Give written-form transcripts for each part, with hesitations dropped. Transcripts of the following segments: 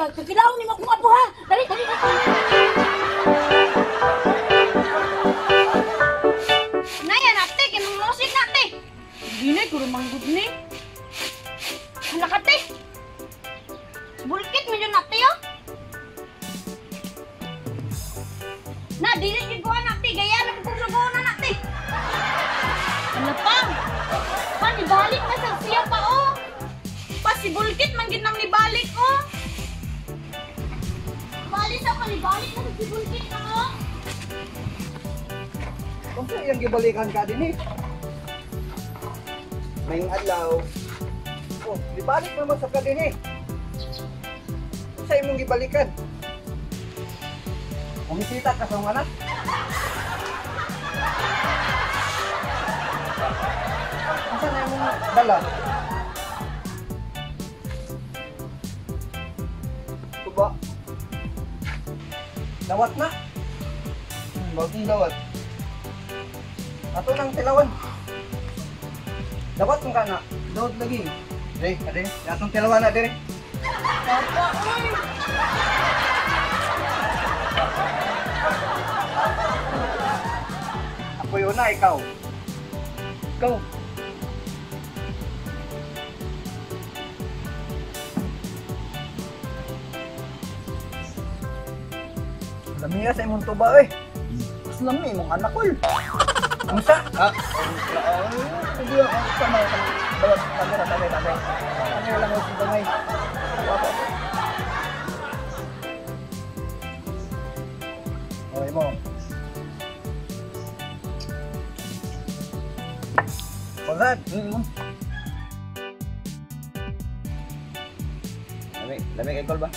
Kakilaw ni mo kung apo ha. Dali, dali, dali. Naya nate, kinong losik nate. Gini, guru manggod ni. Halakate. Bulkit medyo nate yo. Na, dili gid ko nate, gaya na kung sugo na nate. Ano pa? Nibalik na sa siya pa oh. Pa si Bulkit man gid nang nibalik oh. Balik sa nibalik na si Bulkit na oh. Kung saan yung gibalikan ka din eh? May adlaw. Oh, ibalik naman sa ka din eh. Kung saan mong gibalikan? Umisita ka sa mga anak? Saan na mong dala? Tuba? Dawat na? Bagong dawat. Ato nang tilawan. Dawat kung ka na. Dawat lagi. Dre, ade. Atong tilawan na, dire. Papa, oy. Ako yun na, ikaw. Ikaw. Lamiya sa imong tuba eh. Mas lami mong anak ko. Musa? Hindi ako sama sa bawat kamera tagay. Kamera lang ako sa bangay. Okay mo. Pagkat. Lamig kay Col ba?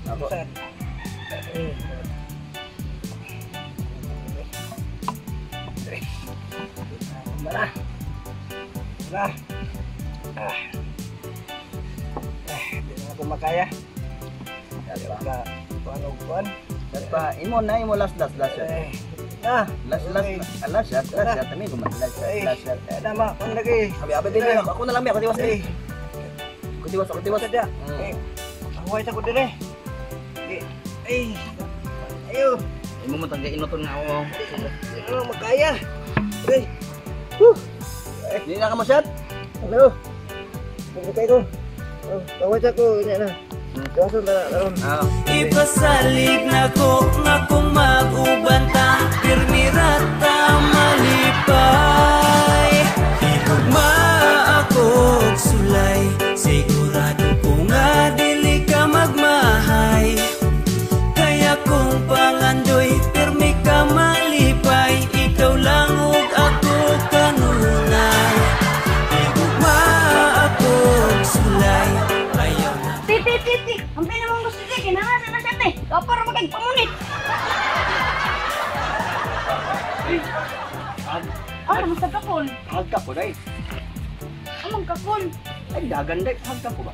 Ako. Mara. Hindi na ako makaya. Dali ka. Kuan. Pa imo na imo last shot. Last shot. Tami ko last shot. Nama kon lagi. Abi din ako na lang ako tiwas eh. Ako tiwas. Sada. Away sa ko dire. Ayo. Imo mo tangga inoton nga ako. Ano makaya? Hindi na ka masyad? Hello. Pagkakay ko. Away sa ko nya na. Kaso na karon. Ipasalig na ko nga kung mag-ubanta pirmirata malipay. Higugma ako sulay, sigurado ko nga dili ka magmahay. Kaya kung pangandoy pirmi ka malipay, ikaw lang ug ako kanunay. Higugma ako sulay, ayaw na. Titi. Ang pinamang gusto niya, kinangasan na siya te. Kapar magagpamunit. Ano sa kakol? Hagka po dai. Amang kakol. Ay dagan dai, hagka po ba?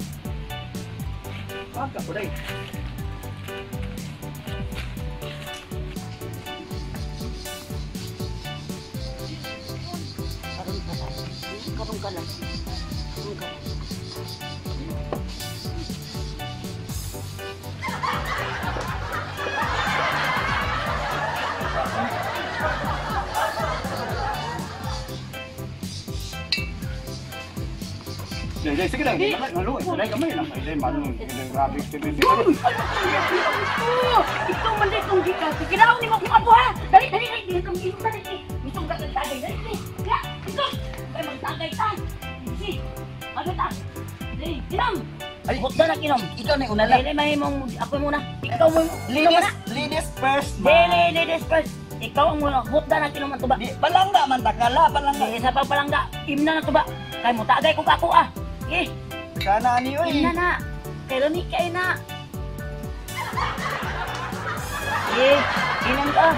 Hagka po dai. Karong ka lang. Sige lang. Malu, dai kamay lang. Dai malu. Grabe experience. Ikaw man din kung gikas. Kailangan ni mo kung apo ha. Dali. Dili kang ilo na dali. Gusto ka tagay. Dali. Ya, ito. Ay magtagay ta. Si. Agad ta. Dali, kinam. Ay, hotda na kinom. Ikaw na una lang. Dili mahimong ako muna. Ikaw mo. Ladies first. Ladies first. Ikaw ang muna. Hotda na kinom ang tuba. Di palangga man takala, palangga. Di sa palangga. Imna na tuba. Kay mo tagay ko ako ah. Eh. Kana ani oy. Imna na. Kay lami kay na. Eh, inom ka.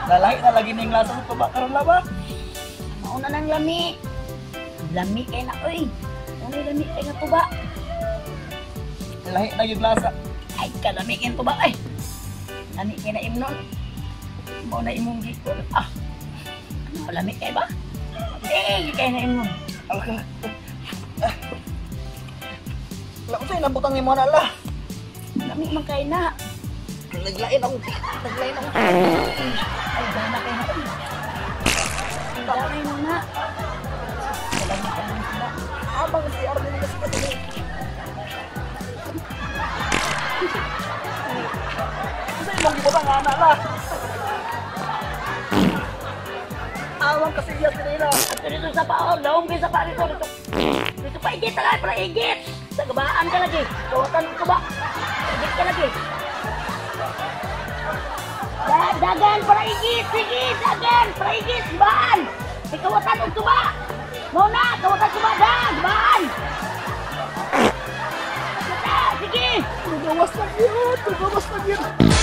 Lalaki na lagi ning lasa sa tuba karon ba? Mauna nang lami. Lami kay na oy. Ano lami kay nga tuba? Lahi na yung lasa. Ay, kalami kay tuba ay. Lami kay na imnon. Mo na imong gikon. Ah. Ano lami kay ba? Eh, kay na imnon. Okay. Unsay nabutang nimo na la? Kami man kay na. Naglain ako. Ay, dana kay na. Dana mo na. Abang si Armin kasi kasi. Unsay mong gibutang ana la? Awang kasi iya nila. Dito sa pao, laong kayo sa pao dito. Dito pa igit, tagay para igit. Sa gabaan ka lagi. Kawatan ko ba? Igit ka lagi. Dagan para igit, sige, dagan para igit, baan. Ikawatan og tuba. Muna, kawatan tuba, dagan, baan. Sige. Tugawas na yun.